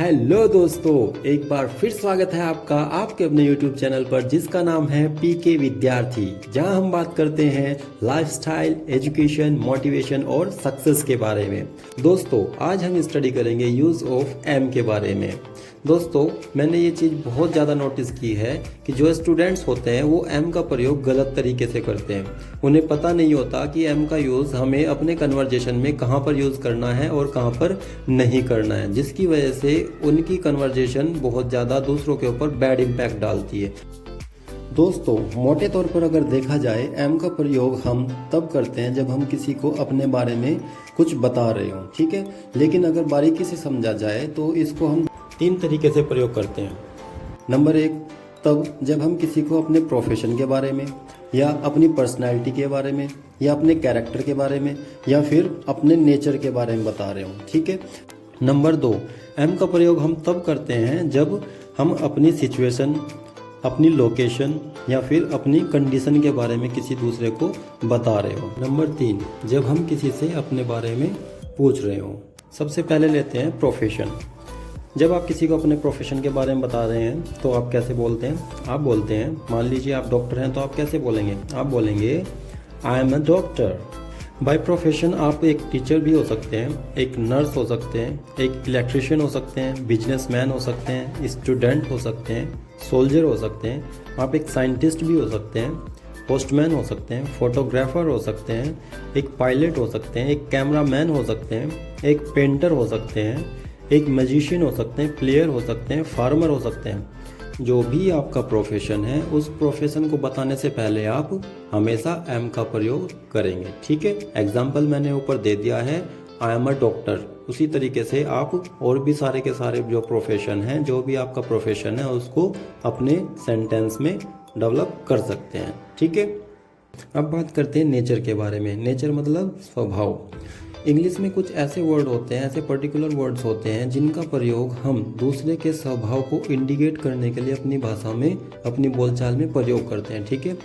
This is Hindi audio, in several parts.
हेलो दोस्तों, एक बार फिर स्वागत है आपका आपके अपने YouTube चैनल पर जिसका नाम है पीके विद्यार्थी, जहां हम बात करते हैं लाइफस्टाइल, एजुकेशन, मोटिवेशन और सक्सेस के बारे में। दोस्तों, आज हम स्टडी करेंगे यूज़ ऑफ एम के बारे में। दोस्तों, मैंने ये चीज़ बहुत ज़्यादा नोटिस की है कि जो स्टूडेंट्स होते हैं वो एम का प्रयोग गलत तरीके से करते हैं। उन्हें पता नहीं होता कि एम का यूज़ हमें अपने कन्वर्जेशन में कहाँ पर यूज़ करना है और कहाँ पर नहीं करना है, जिसकी वजह से उनकी कन्वर्जेशन बहुत ज़्यादा दूसरों के ऊपर बैड इम्पैक्ट डालती है। दोस्तों, मोटे तौर पर अगर देखा जाए एम का प्रयोग हम तब करते हैं जब हम किसी को अपने बारे में कुछ बता रहे हों, ठीक है। लेकिन अगर बारीकी से समझा जाए तो इसको हम 3 तरीके से प्रयोग करते हैं। नंबर 1, तब जब हम किसी को अपने प्रोफेशन के बारे में या अपनी पर्सनैलिटी के बारे में या अपने कैरेक्टर के बारे में या फिर अपने नेचर के बारे में बता रहे हों, ठीक है। नंबर 2, एम का प्रयोग हम तब करते हैं जब हम अपनी सिचुएशन, अपनी लोकेशन या फिर अपनी कंडीशन के बारे में किसी दूसरे को बता रहे हो। नंबर 3, जब हम किसी से अपने बारे में पूछ रहे हो। सबसे पहले लेते हैं प्रोफेशन। जब आप किसी को अपने प्रोफेशन के बारे में बता रहे हैं तो आप कैसे बोलते हैं? आप बोलते हैं, मान लीजिए आप डॉक्टर हैं तो आप कैसे बोलेंगे? आप बोलेंगे I am a doctor. By profession आप एक टीचर भी हो सकते हैं, एक नर्स हो सकते हैं, एक इलेक्ट्रिशियन हो सकते हैं, बिजनेसमैन हो सकते हैं, स्टूडेंट हो सकते हैं, सोल्जर हो सकते हैं, आप एक साइंटिस्ट भी हो सकते हैं, पोस्टमैन हो सकते हैं, फोटोग्राफर हो सकते हैं, एक पायलट हो सकते हैं, एक कैमरामैन हो सकते हैं, एक पेंटर हो सकते हैं, एक मैजिशियन हो सकते हैं, प्लेयर हो सकते हैं, फार्मर हो सकते हैं। जो भी आपका प्रोफेशन है उस प्रोफेशन को बताने से पहले आप हमेशा एम का प्रयोग करेंगे, ठीक है। एग्जाम्पल मैंने ऊपर दे दिया है, आई एम अ डॉक्टर। उसी तरीके से आप और भी सारे के सारे जो प्रोफेशन हैं, जो भी आपका प्रोफेशन है उसको अपने सेंटेंस में डेवलप कर सकते हैं, ठीक है। अब बात करते हैं नेचर के बारे में। नेचर मतलब स्वभाव। इंग्लिश में कुछ ऐसे वर्ड होते हैं, ऐसे पर्टिकुलर वर्ड्स होते हैं जिनका प्रयोग हम दूसरे के स्वभाव को इंडिकेट करने के लिए अपनी भाषा में, अपनी बोलचाल में प्रयोग करते हैं, ठीक है।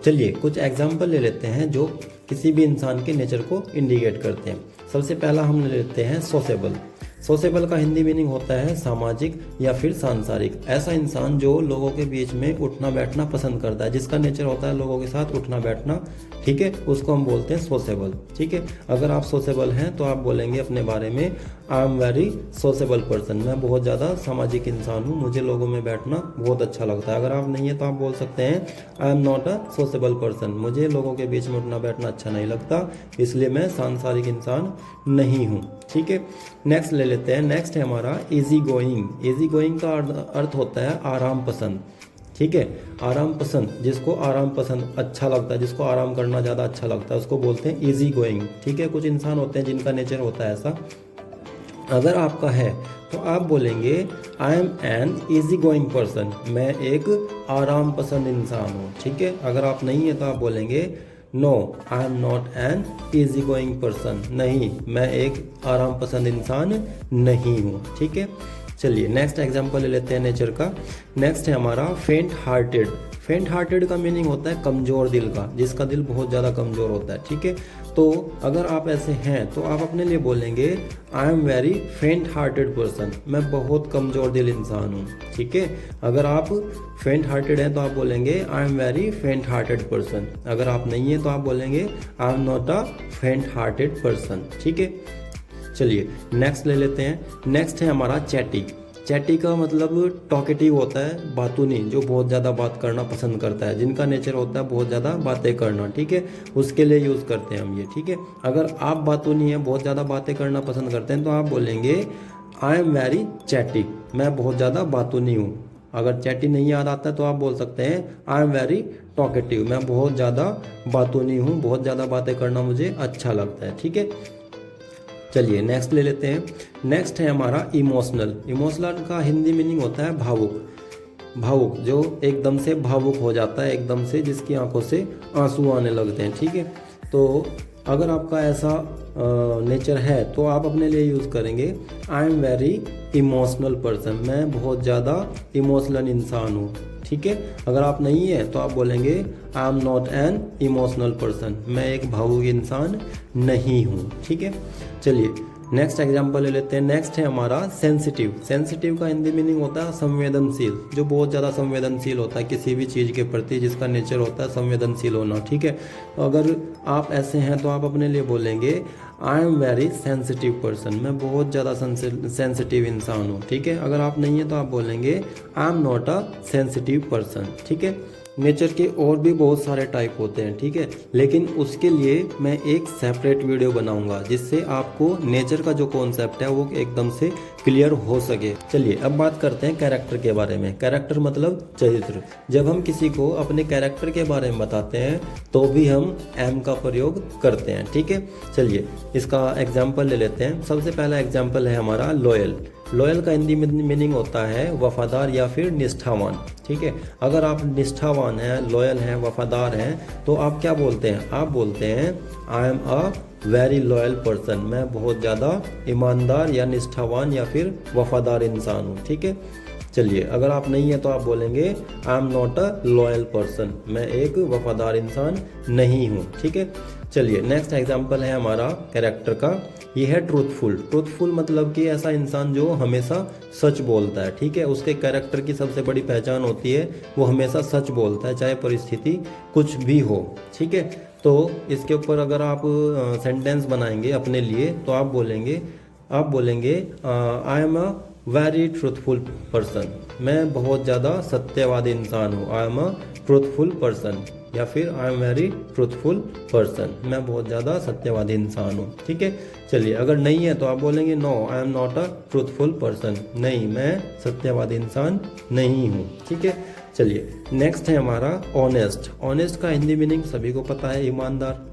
चलिए कुछ एग्जाम्पल ले लेते हैं जो किसी भी इंसान के नेचर को इंडिकेट करते हैं। सबसे पहला हम ले लेते हैं सोशेबल। सोशेबल का हिंदी मीनिंग होता है सामाजिक या फिर सांसारिक। ऐसा इंसान जो लोगों के बीच में उठना बैठना पसंद करता है, जिसका नेचर होता है लोगों के साथ उठना बैठना, ठीक है, उसको हम बोलते हैं सोशेबल, ठीक है। अगर आप सोशेबल हैं तो आप बोलेंगे अपने बारे में I am very sociable person. मैं बहुत ज़्यादा सामाजिक इंसान हूँ, मुझे लोगों में बैठना बहुत अच्छा लगता है। अगर आप नहीं है तो आप बोल सकते हैं आई am not a sociable person. मुझे लोगों के बीच में उठना बैठना अच्छा नहीं लगता, इसलिए मैं सांसारिक इंसान नहीं हूँ, ठीक है। नेक्स्ट ले लेते हैं। नेक्स्ट है हमारा इजी गोइंग। इजी गोइंग का अर्थ होता है आराम पसंद, ठीक है। आराम पसंद, जिसको आराम पसंद अच्छा लगता है, जिसको आराम करना ज़्यादा अच्छा लगता है, उसको बोलते हैं इजी गोइंग, ठीक है। कुछ इंसान होते हैं जिनका नेचर होता है ऐसा। अगर आपका है तो आप बोलेंगे I am N easy going person. मैं एक आराम पसंद इंसान हूँ, ठीक है। अगर आप नहीं है तो आप बोलेंगे no I am not an easy going person. नहीं, मैं एक आराम पसंद इंसान नहीं हूँ, ठीक है। चलिए नेक्स्ट एग्जांपल ले लेते हैं नेचर का। नेक्स्ट है हमारा फेंट हार्टेड। फेंट हार्टेड का मीनिंग होता है कमज़ोर दिल का, जिसका दिल बहुत ज़्यादा कमज़ोर होता है, ठीक है। तो अगर आप ऐसे हैं तो आप अपने लिए बोलेंगे आई एम वेरी फेंट हार्टेड पर्सन। मैं बहुत कमज़ोर दिल इंसान हूँ, ठीक है। अगर आप फेंट हार्टेड हैं तो आप बोलेंगे आई एम वेरी फेंट हार्टेड पर्सन। अगर आप नहीं हैं तो आप बोलेंगे आई एम नॉट अ फेंट हार्टेड पर्सन, ठीक है। चलिए नेक्स्ट ले लेते हैं। नेक्स्ट है हमारा चैटी। चैटी का मतलब टॉकेटिव होता है, बातूनी, जो बहुत ज़्यादा बात करना पसंद करता है, जिनका नेचर होता है बहुत ज़्यादा बातें करना, ठीक है। उसके लिए यूज़ करते हैं हम ये, ठीक है। अगर आप बातूनी हैं, बहुत ज़्यादा बातें करना पसंद करते हैं तो आप बोलेंगे आई एम वेरी चैटी। मैं बहुत ज़्यादा बातूनी हूँ। अगर चैटी नहीं याद आता तो आप बोल सकते हैं आई एम वेरी टॉकेटिव। मैं बहुत ज़्यादा बातूनी हूँ, बहुत ज़्यादा बातें करना मुझे अच्छा लगता है, ठीक है। चलिए नेक्स्ट ले लेते हैं। नेक्स्ट है हमारा इमोशनल। इमोशनल का हिंदी मीनिंग होता है भावुक। भावुक, जो एकदम से भावुक हो जाता है, एकदम से जिसकी आंखों से आंसू आने लगते हैं, ठीक है। तो अगर आपका ऐसा नेचर है तो आप अपने लिए यूज़ करेंगे I am very emotional person. मैं बहुत ज़्यादा इमोशनल इंसान हूँ, ठीक है। अगर आप नहीं है तो आप बोलेंगे I am not an emotional person. मैं एक भावुक इंसान नहीं हूँ, ठीक है। चलिए नेक्स्ट एग्जाम्पल ले लेते हैं। नेक्स्ट है हमारा सेंसिटिव। सेंसिटिव का हिंदी मीनिंग होता है संवेदनशील, जो बहुत ज़्यादा संवेदनशील होता है किसी भी चीज़ के प्रति, जिसका नेचर होता है संवेदनशील होना, ठीक है। तो अगर आप ऐसे हैं तो आप अपने लिए बोलेंगे I am very sensitive person, मैं बहुत ज़्यादा सेंसिटिव इंसान हूँ, ठीक है। अगर आप नहीं हैं तो आप बोलेंगे I am not a sensitive person, ठीक है। नेचर के और भी बहुत सारे टाइप होते हैं, ठीक है, लेकिन उसके लिए मैं एक सेपरेट वीडियो बनाऊंगा जिससे आपको नेचर का जो कॉन्सेप्ट है वो एकदम से क्लियर हो सके। चलिए अब बात करते हैं कैरेक्टर के बारे में। कैरेक्टर मतलब चरित्र। जब हम किसी को अपने कैरेक्टर के बारे में बताते हैं तो भी हम एम का प्रयोग करते हैं, ठीक है। चलिए इसका एग्जाम्पल ले लेते हैं। सबसे पहला एग्जाम्पल है हमारा लॉयल। लॉयल का हिंदी मीनिंग होता है वफादार या फिर निष्ठावान, ठीक है। अगर आप निष्ठावान हैं, लॉयल हैं, वफादार हैं तो आप क्या बोलते हैं? आप बोलते हैं I am a very loyal person, मैं बहुत ज़्यादा ईमानदार या निष्ठावान या फिर वफादार इंसान हूँ, ठीक है। चलिए अगर आप नहीं है तो आप बोलेंगे I am not a loyal person, मैं एक वफादार इंसान नहीं हूँ, ठीक है। चलिए नेक्स्ट एग्जाम्पल है हमारा कैरेक्टर का, ये है ट्रूथफुल। ट्रूथफुल मतलब कि ऐसा इंसान जो हमेशा सच बोलता है, ठीक है। उसके कैरेक्टर की सबसे बड़ी पहचान होती है वो हमेशा सच बोलता है, चाहे परिस्थिति कुछ भी हो, ठीक है। तो इसके ऊपर अगर आप सेंटेंस बनाएंगे अपने लिए तो आप बोलेंगे I am a very truthful person, मैं बहुत ज़्यादा सत्यवादी इंसान हूँ। I am a truthful person या फिर I am very truthful person, मैं बहुत ज़्यादा सत्यवादी इंसान हूँ, ठीक है। चलिए अगर नहीं है तो आप बोलेंगे no I am not a truthful person, नहीं मैं सत्यवादी इंसान नहीं हूँ, ठीक है। चलिए नेक्स्ट है हमारा ऑनेस्ट। ऑनेस्ट का हिंदी मीनिंग सभी को पता है ईमानदार।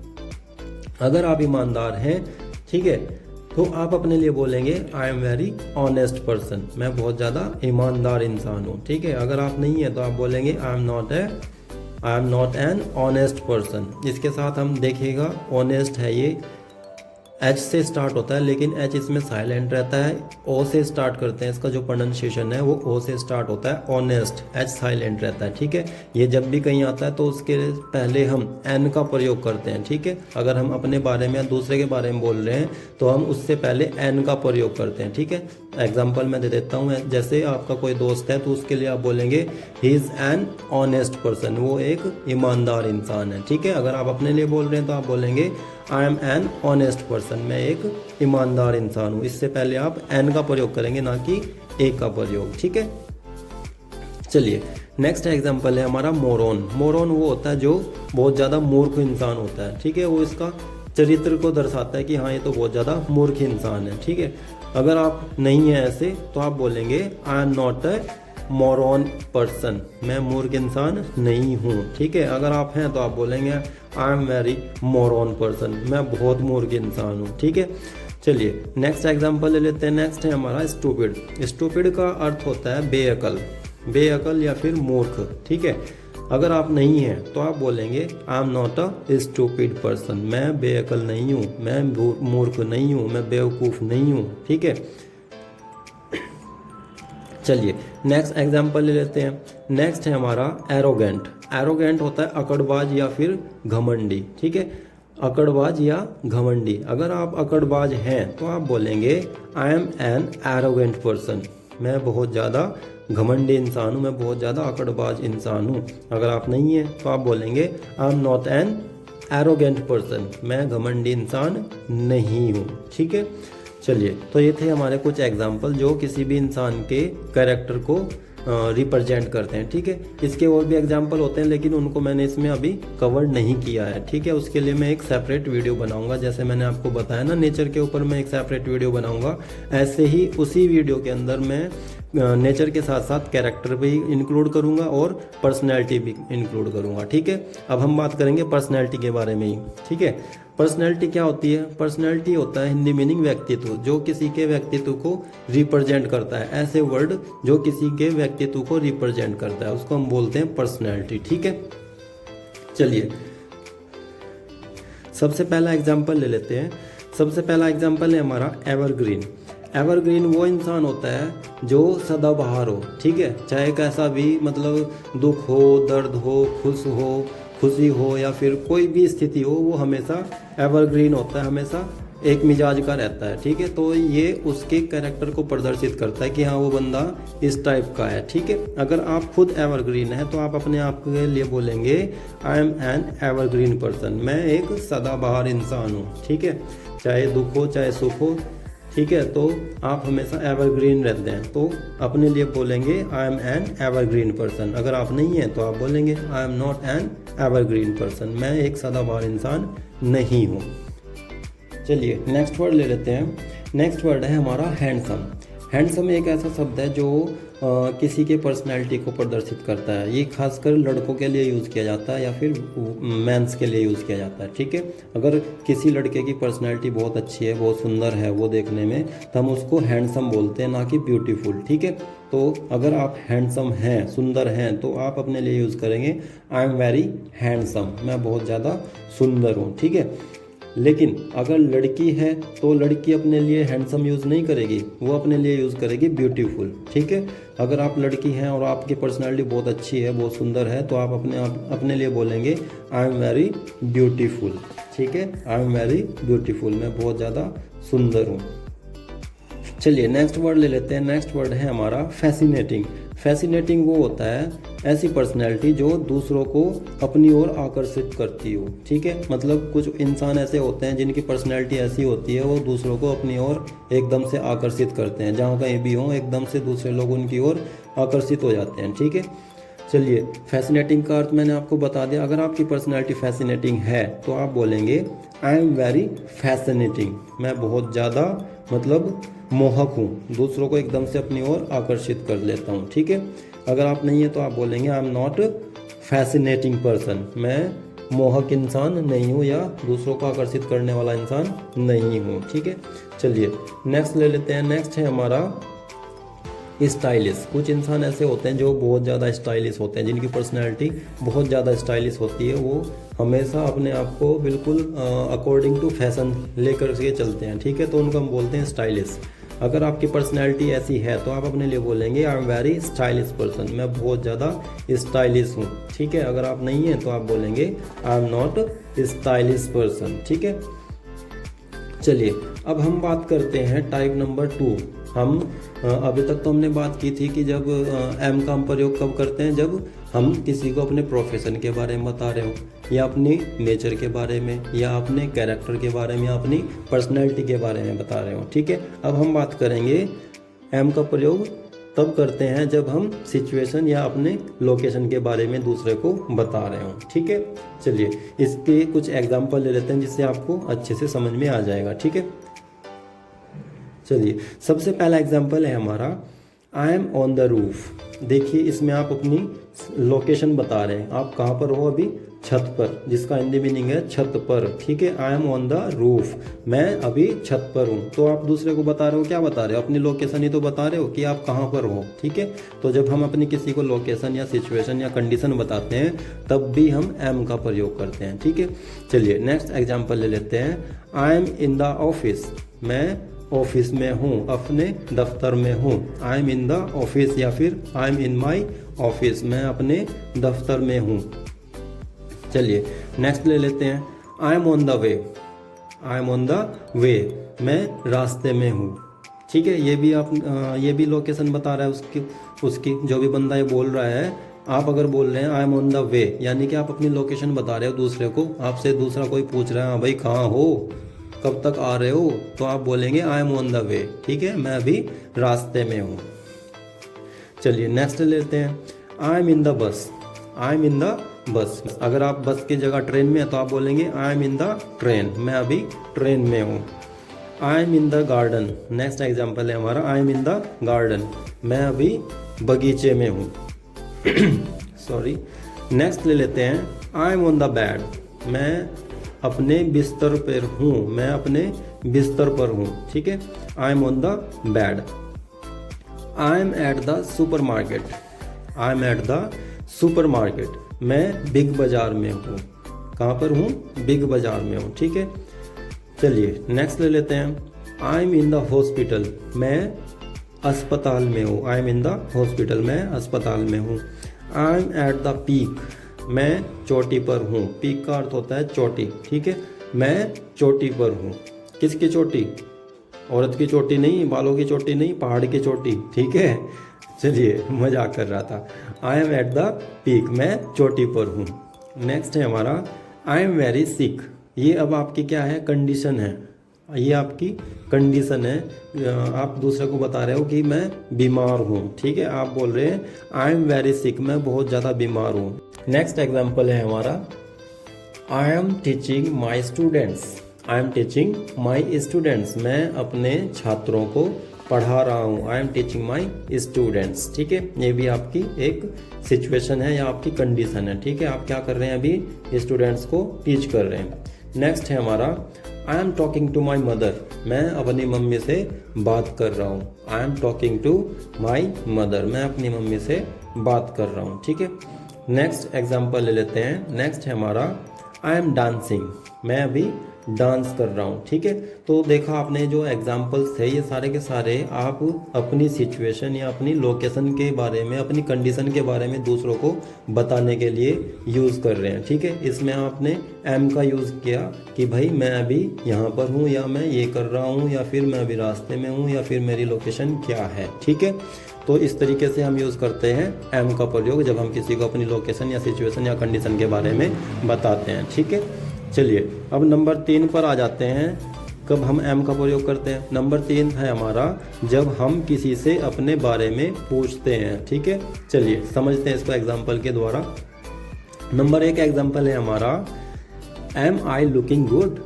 अगर आप ईमानदार हैं, ठीक है, तो आप अपने लिए बोलेंगे I am very honest person, मैं बहुत ज़्यादा ईमानदार इंसान हूँ, ठीक है। अगर आप नहीं है तो आप बोलेंगे I am not an honest person. इसके साथ हम देखिएगा ऑनेस्ट है ये एच से स्टार्ट होता है, लेकिन एच इसमें साइलेंट रहता है। ओ से स्टार्ट करते हैं, इसका जो प्रोनाउंसिएशन है वो ओ से स्टार्ट होता है। ऑनेस्ट एच साइलेंट रहता है, ठीक है। ये जब भी कहीं आता है तो उसके पहले हम एन का प्रयोग करते हैं, ठीक है। अगर हम अपने बारे में या दूसरे के बारे में बोल रहे हैं तो हम उससे पहले एन का प्रयोग करते हैं, ठीक है। एग्जाम्पल मैं दे देता हूँ, जैसे आपका कोई दोस्त है तो उसके लिए आप बोलेंगे he is an honest person, वो एक ईमानदार इंसान है, ठीक है। अगर आप अपने लिए बोल रहे हैं तो आप बोलेंगे I am an honest person, मैं एक ईमानदार इंसान हूँ। इससे पहले आप एन का प्रयोग करेंगे, ना कि ए का प्रयोग, ठीक है। चलिए नेक्स्ट एग्जांपल है हमारा मोरॉन। मोरॉन वो होता है जो बहुत ज़्यादा मूर्ख इंसान होता है, ठीक है। वो इसका चरित्र को दर्शाता है कि हाँ ये तो बहुत ज़्यादा मूर्ख इंसान है, ठीक है। अगर आप नहीं हैं ऐसे तो आप बोलेंगे I am not a moron person, मैं मूर्ख इंसान नहीं हूँ, ठीक है। अगर आप हैं तो आप बोलेंगे I am very moron person, मैं बहुत मूर्ख इंसान हूँ, ठीक है। चलिए नेक्स्ट एग्जांपल ले लेते हैं। नेक्स्ट है हमारा स्टूपिड। स्टूपिड का अर्थ होता है बेअकल, बेअकल या फिर मूर्ख, ठीक है। अगर आप नहीं हैं तो आप बोलेंगे I am not a stupid person, मैं बेअकल नहीं हूँ, मैं मूर्ख नहीं हूँ, मैं बेवकूफ़ नहीं हूँ, ठीक है। चलिए नेक्स्ट एग्जाम्पल ले लेते हैं। नेक्स्ट है हमारा एरोगेंट। एरोगेंट होता है अकड़बाज या फिर घमंडी, ठीक है। अकड़बाज या घमंडी। अगर आप अकड़बाज हैं तो आप बोलेंगे I am an arrogant person, मैं बहुत ज़्यादा घमंडी इंसान हूँ, मैं बहुत ज़्यादा अकड़बाज इंसान हूँ। अगर आप नहीं हैं तो आप बोलेंगे I am not N arrogant person, मैं घमंडी इंसान नहीं हूँ, ठीक है। चलिए तो ये थे हमारे कुछ एग्जाम्पल जो किसी भी इंसान के कैरेक्टर को रिप्रेजेंट करते हैं, ठीक है। इसके और भी एग्जाम्पल होते हैं लेकिन उनको मैंने इसमें अभी कवर नहीं किया है, ठीक है। उसके लिए मैं एक सेपरेट वीडियो बनाऊंगा, जैसे मैंने आपको बताया ना नेचर के ऊपर मैं एक सेपरेट वीडियो बनाऊंगा, ऐसे ही उसी वीडियो के अंदर मैं नेचर के साथ साथ कैरेक्टर भी इंक्लूड करूंगा और पर्सनैलिटी भी इंक्लूड करूंगा, ठीक है। अब हम बात करेंगे पर्सनैलिटी के बारे में ही, ठीक है। पर्सनैलिटी क्या होती है? पर्सनैलिटी होता है हिंदी मीनिंग व्यक्तित्व, जो किसी के व्यक्तित्व को रिप्रेजेंट करता है। ऐसे वर्ड जो किसी के व्यक्तित्व को रिप्रेजेंट करता है उसको हम बोलते हैं पर्सनैलिटी, ठीक है। चलिए सबसे पहला एग्जाम्पल ले लेते हैं। सबसे पहला एग्जाम्पल है हमारा एवरग्रीन। एवरग्रीन वो इंसान होता है जो सदाबहार हो, ठीक है। चाहे कैसा भी मतलब दुख हो, दर्द हो, खुशी हो या फिर कोई भी स्थिति हो, वो हमेशा एवरग्रीन होता है, हमेशा एक मिजाज का रहता है, ठीक है। तो ये उसके कैरेक्टर को प्रदर्शित करता है कि हाँ वो बंदा इस टाइप का है, ठीक है। अगर आप खुद एवरग्रीन है तो आप अपने आप के लिए बोलेंगे I am N evergreen person, मैं एक सदाबहार इंसान हूँ, ठीक है। चाहे दुख हो चाहे सुख हो, ठीक है, तो आप हमेशा एवरग्रीन रहते हैं, तो अपने लिए बोलेंगे I am N evergreen person. अगर आप नहीं हैं तो आप बोलेंगे I am not N evergreen person, मैं एक सदाबहार इंसान नहीं हूँ। चलिए नेक्स्ट वर्ड ले लेते हैं। नेक्स्ट वर्ड है हमारा हैंडसम। हैंडसम एक ऐसा शब्द है जो किसी के पर्सनैलिटी को प्रदर्शित करता है। ये खासकर लड़कों के लिए यूज़ किया जाता है या फिर मेंस के लिए यूज़ किया जाता है, ठीक है। अगर किसी लड़के की पर्सनैलिटी बहुत अच्छी है, बहुत सुंदर है वो देखने में, तो हम उसको हैंडसम बोलते हैं, ना कि ब्यूटीफुल, ठीक है। तो अगर आप हैंडसम हैं, सुंदर हैं, तो आप अपने लिए यूज़ करेंगे आई एम वेरी हैंडसम, मैं बहुत ज़्यादा सुंदर हूँ, ठीक है। लेकिन अगर लड़की है तो लड़की अपने लिए हैंडसम यूज़ नहीं करेगी, वो अपने लिए यूज़ करेगी ब्यूटीफुल, ठीक है। अगर आप लड़की हैं और आपकी पर्सनालिटी बहुत अच्छी है, बहुत सुंदर है, तो आप अपने लिए बोलेंगे आई एम वेरी ब्यूटीफुल, ठीक है। आई एम वेरी ब्यूटीफुल, मैं बहुत ज़्यादा सुंदर हूँ। चलिए नेक्स्ट वर्ड ले लेते हैं। नेक्स्ट वर्ड है हमारा फैसिनेटिंग। फैसिनेटिंग वो होता है ऐसी पर्सनैलिटी जो दूसरों को अपनी ओर आकर्षित करती हो, ठीक है। मतलब कुछ इंसान ऐसे होते हैं जिनकी पर्सनैलिटी ऐसी होती है, वो दूसरों को अपनी ओर एकदम से आकर्षित करते हैं, जहाँ कहीं भी हों एकदम से दूसरे लोग उनकी ओर आकर्षित हो जाते हैं, ठीक है। चलिए फैसिनेटिंग का अर्थ मैंने आपको बता दिया। अगर आपकी पर्सनैलिटी फैसिनेटिंग है तो आप बोलेंगे आई एम वेरी फैसिनेटिंग, मैं बहुत ज़्यादा मतलब मोहक हूँ, दूसरों को एकदम से अपनी ओर आकर्षित कर लेता हूँ, ठीक है। अगर आप नहीं है तो आप बोलेंगे I am not fascinating person, मैं मोहक इंसान नहीं हूँ या दूसरों को आकर्षित करने वाला इंसान नहीं हूँ, ठीक है। चलिए नेक्स्ट ले लेते हैं। नेक्स्ट है हमारा स्टाइलिश। कुछ इंसान ऐसे होते हैं जो बहुत ज़्यादा स्टाइलिश होते हैं, जिनकी पर्सनैलिटी बहुत ज़्यादा स्टाइलिश होती है, वो हमेशा अपने आप को बिल्कुल अकॉर्डिंग टू फैशन लेकर के चलते हैं, ठीक है। तो उनको हम बोलते हैं स्टाइलिश। अगर आपकी पर्सनैलिटी ऐसी है तो आप अपने लिए बोलेंगे I am very stylish person, मैं बहुत ज़्यादा स्टाइलिश हूँ, ठीक है। अगर आप नहीं हैं तो आप बोलेंगे I am not stylish person, ठीक है। चलिए अब हम बात करते हैं टाइप नंबर 2। हम अभी तक तो हमने बात की थी कि जब एम का हम प्रयोग कब करते हैं, जब हम किसी को अपने प्रोफेशन के बारे में बता रहे हो या अपनी नेचर के बारे में या अपने कैरेक्टर के बारे में या अपनी पर्सनैलिटी के बारे में बता रहे हो, ठीक है। अब हम बात करेंगे एम का प्रयोग तब करते हैं जब हम सिचुएशन या अपने लोकेशन के बारे में दूसरे को बता रहे हो, ठीक है। चलिए इसके कुछ एग्जाम्पल ले लेते हैं जिससे आपको अच्छे से समझ में आ जाएगा, ठीक है। चलिए सबसे पहला एग्जाम्पल है हमारा I M on the roof. देखिए इसमें आप अपनी लोकेशन बता रहे हैं, आप कहाँ पर हो अभी, छत पर, जिसका हिंदी मीनिंग है छत पर, ठीक है। I am on the roof, मैं अभी छत पर हूँ। तो आप दूसरे को बता रहे हो, क्या बता रहे हो, अपनी लोकेशन ही तो बता रहे हो कि आप कहाँ पर हो, ठीक है। तो जब हम अपनी किसी को लोकेशन या सिचुएशन या कंडीशन बताते हैं तब भी हम एम का प्रयोग करते हैं, ठीक है। चलिए नेक्स्ट एग्जाम्पल ले लेते हैं। I am in the office, मैं ऑफिस में हूँ, अपने दफ्तर में हूँ। I M in the office या फिर I am in my office, मैं अपने दफ्तर में हूँ। चलिए नेक्स्ट ले लेते हैं। I am on the way, I am on the way, मैं रास्ते में हूँ, ठीक है। ये भी लोकेशन बता रहा है उसकी जो भी बंदा ये बोल रहा है। आप अगर बोल रहे हैं I am on the way, यानी कि आप अपनी लोकेशन बता रहे हो दूसरे को। आपसे दूसरा कोई पूछ रहा है हाँ भाई कहाँ हो, कब तक आ रहे हो, तो आप बोलेंगे I M on the way, ठीक है, मैं अभी रास्ते में हूँ। चलिए नेक्स्ट लेते हैं। I am in the bus, I am in the bus, अगर आप बस की जगह ट्रेन में है तो आप बोलेंगे I M in the train, मैं अभी ट्रेन में हूँ। I M in the garden, next example है हमारा I M in the garden, मैं अभी बगीचे में हूँ। सॉरी। नेक्स्ट ले लेते हैं। I am on the bed, मैं अपने बिस्तर पर हूँ, मैं अपने बिस्तर पर हूँ, ठीक है। I am on the bed. I am at the super market, I am at the super market, मैं बिग बाज़ार में हूँ। कहाँ पर हूँ, बिग बाज़ार में हूँ, ठीक है। चलिए नेक्स्ट ले लेते हैं। I am in the hospital, मैं अस्पताल में हूँ। I M in the hospital, मैं अस्पताल में हूँ। I M at the peak, मैं चोटी पर हूँ। पीक का अर्थ होता है चोटी, ठीक है, मैं चोटी पर हूँ। किसकी चोटी? औरत की चोटी नहीं, बालों की चोटी नहीं, पहाड़ की चोटी, ठीक है। चलिए मजाक कर रहा था। I am at the peak, मैं चोटी पर हूँ। नेक्स्ट है हमारा आई एम वेरी सिक। ये अब आपकी क्या है? कंडीशन है, ये आपकी कंडीशन है। आप दूसरे को बता रहे हो कि मैं बीमार हूँ, ठीक है। आप बोल रहे हैं आई एम वेरी सिक, मैं बहुत ज़्यादा बीमार हूँ। नेक्स्ट एग्जाम्पल है हमारा I am teaching my students. I am teaching my students, मैं अपने छात्रों को पढ़ा रहा हूँ। I am teaching my students, ठीक है। ये भी आपकी एक सिचुएशन है या आपकी कंडीशन है, ठीक है। आप क्या कर रहे हैं? अभी स्टूडेंट्स को टीच कर रहे हैं। नेक्स्ट है हमारा I am talking to my mother, मैं अपनी मम्मी से बात कर रहा हूँ। I am talking to my mother, मैं अपनी मम्मी से बात कर रहा हूँ, ठीक है। नेक्स्ट एग्जाम्पल ले लेते हैं। नेक्स्ट है हमारा आई एम डांसिंग, मैं अभी डांस कर रहा हूँ, ठीक है। तो देखा आपने जो एग्जाम्पल्स थे ये सारे के सारे आप अपनी सिचुएशन या अपनी लोकेशन के बारे में, अपनी कंडीशन के बारे में दूसरों को बताने के लिए यूज़ कर रहे हैं, ठीक है। इसमें आपने एम का यूज़ किया कि भाई मैं अभी यहाँ पर हूँ, या मैं ये कर रहा हूँ, या फिर मैं अभी रास्ते में हूँ, या फिर मेरी लोकेशन क्या है, ठीक है। तो इस तरीके से हम यूज़ करते हैं एम का प्रयोग जब हम किसी को अपनी लोकेशन या सिचुएशन या कंडीशन के बारे में बताते हैं, ठीक है। चलिए अब नंबर 3 पर आ जाते हैं, कब हम एम का प्रयोग करते हैं। नंबर 3 है हमारा जब हम किसी से अपने बारे में पूछते हैं, ठीक है। चलिए समझते हैं इसको एग्जाम्पल के द्वारा। नंबर 1 एग्जाम्पल है हमारा am I looking good.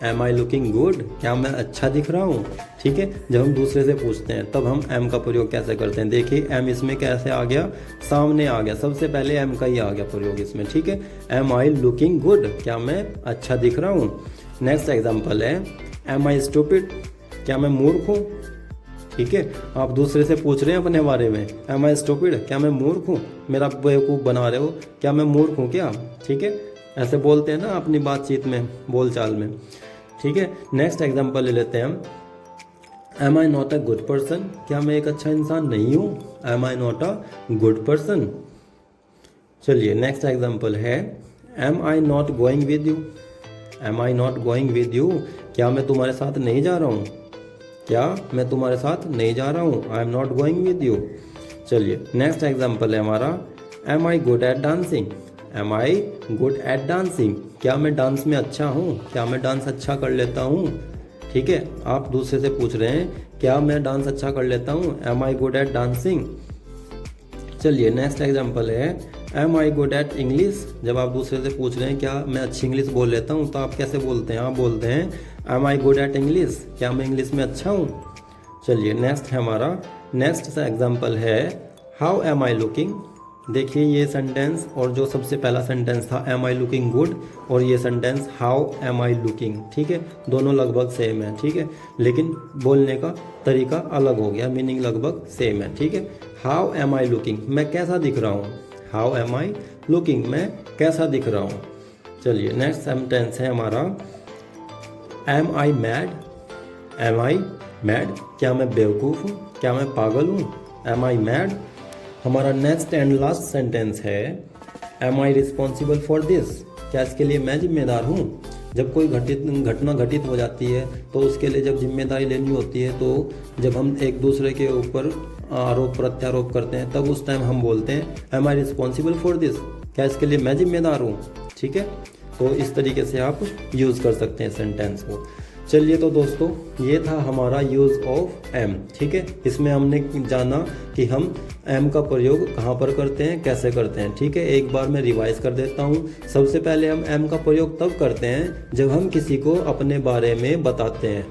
Am I looking good, क्या मैं अच्छा दिख रहा हूँ, ठीक है। जब हम दूसरे से पूछते हैं तब हम एम का प्रयोग कैसे करते हैं। देखिए एम इसमें कैसे आ गया, सामने आ गया, सबसे पहले एम का ही आ गया प्रयोग इसमें, ठीक है। एम आई लुकिंग गुड, क्या मैं अच्छा दिख रहा हूँ। नेक्स्ट एग्जाम्पल है एम आई स्टूपिड, क्या मैं मूर्ख हूँ, ठीक है। आप दूसरे से पूछ रहे हैं अपने बारे में, एम आई स्टूपिड, क्या मैं मूर्ख हूँ, मेरा बेवकूफ़ बना रहे हो, क्या मैं मूर्ख हूँ क्या, ठीक है। ऐसे बोलते हैं ना अपनी बातचीत में, बोलचाल में, ठीक है। नेक्स्ट एग्जाम्पल ले लेते हैं हम am I not a good person, क्या मैं एक अच्छा इंसान नहीं हूँ, am I not a good person. चलिए नेक्स्ट एग्जाम्पल है am I not going with you. Am I not going with you, क्या मैं तुम्हारे साथ नहीं जा रहा हूँ, क्या मैं तुम्हारे साथ नहीं जा रहा हूँ, I am not going with you. चलिए नेक्स्ट एग्जाम्पल है हमारा am I good at dancing. Am I good at dancing, क्या मैं डांस में अच्छा हूँ, क्या मैं डांस अच्छा कर लेता हूँ, ठीक है। आप दूसरे से पूछ रहे हैं क्या मैं डांस अच्छा कर लेता हूँ, am I good at dancing. चलिए नेक्स्ट एग्जाम्पल है am I good at English. जब आप दूसरे से पूछ रहे हैं क्या मैं अच्छी इंग्लिश बोल लेता हूँ, तो आप कैसे बोलते हैं? आप बोलते हैं am I good at English, क्या मैं इंग्लिश में अच्छा हूँ। चलिए नेक्स्ट है हमारा, नेक्स्ट एग्जाम्पल है हाउ एम आई लुकिंग। देखिए ये सेंटेंस और जो सबसे पहला सेंटेंस था एम आई लुकिंग गुड, और ये sentence how am I looking, ठीक है। दोनों लगभग सेम है, ठीक है, लेकिन बोलने का तरीका अलग हो गया, मीनिंग लगभग सेम है, ठीक है। हाउ एम आई लुकिंग, मैं कैसा दिख रहा हूँ, हाउ एम आई लुकिंग, मैं कैसा दिख रहा हूँ। चलिए नेक्स्ट सेंटेंस है हमारा am I mad. Am I mad, क्या मैं बेवकूफ़ हूँ, क्या मैं पागल हूँ, एम आई मैड। हमारा नेक्स्ट एंड लास्ट सेंटेंस है am I responsible for this, क्या इसके लिए मैं जिम्मेदार हूँ। जब कोई घटना घटित हो जाती है तो उसके लिए जब जिम्मेदारी लेनी होती है, तो जब हम एक दूसरे के ऊपर आरोप प्रत्यारोप करते हैं तब उस टाइम हम बोलते हैं am I responsible for this, क्या इसके लिए मैं जिम्मेदार हूँ, ठीक है। तो इस तरीके से आप यूज़ कर सकते हैं सेंटेंस को। चलिए तो दोस्तों ये था हमारा यूज़ ऑफ एम, ठीक है। इसमें हमने जाना कि हम एम का प्रयोग कहाँ पर करते हैं, कैसे करते हैं, ठीक है। एक बार मैं रिवाइज कर देता हूँ। सबसे पहले हम एम का प्रयोग तब करते हैं जब हम किसी को अपने बारे में बताते हैं,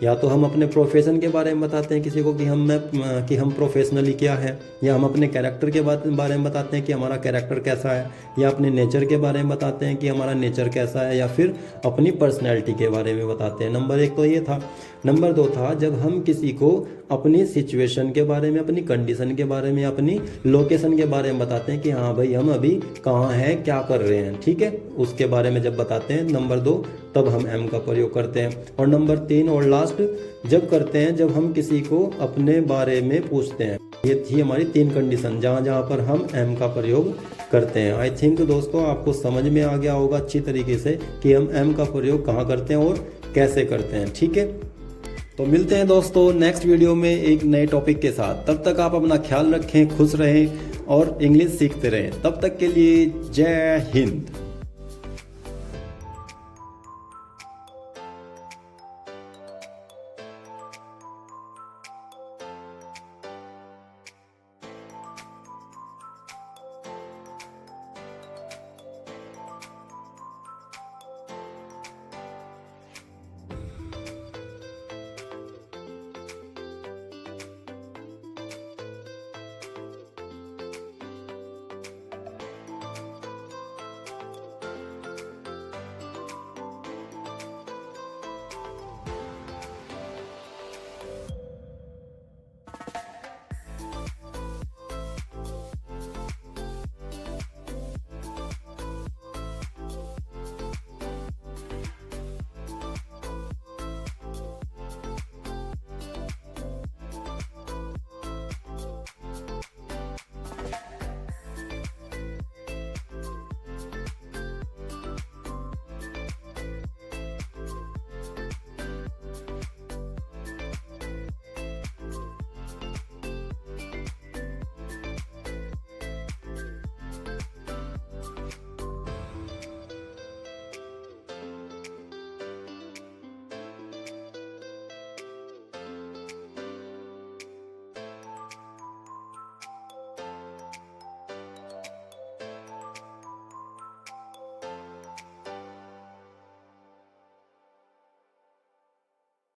या तो हम अपने प्रोफेशन के बारे में बताते हैं किसी को कि हम प्रोफेशनली क्या है, या हम अपने कैरेक्टर के बारे में बताते हैं कि हमारा कैरेक्टर कैसा है, या अपने नेचर के बारे में बताते हैं कि हमारा नेचर कैसा है, या फिर अपनी पर्सनैलिटी के बारे में बताते हैं। नंबर 1 तो ये था। नंबर 2 था जब हम किसी को अपनी सिचुएशन के बारे में, अपनी कंडीशन के बारे में, अपनी लोकेशन के बारे में बताते हैं कि हाँ भाई हम अभी कहाँ हैं, क्या कर रहे हैं, ठीक है, उसके बारे में जब बताते हैं। नंबर 2 तब हम एम का प्रयोग करते हैं। और नंबर 3 और लास्ट जब करते हैं जब हम किसी को अपने बारे में पूछते हैं। ये थी हमारी 3 कंडीशन जहाँ पर हम एम का प्रयोग करते हैं। आई थिंक दोस्तों आपको समझ में आ गया होगा अच्छी तरीके से कि हम एम का प्रयोग कहाँ करते हैं और कैसे करते हैं। ठीक है, तो मिलते हैं दोस्तों नेक्स्ट वीडियो में एक नए टॉपिक के साथ। तब तक आप अपना ख्याल रखें, खुश रहें और इंग्लिश सीखते रहें। तब तक के लिए जय हिंद।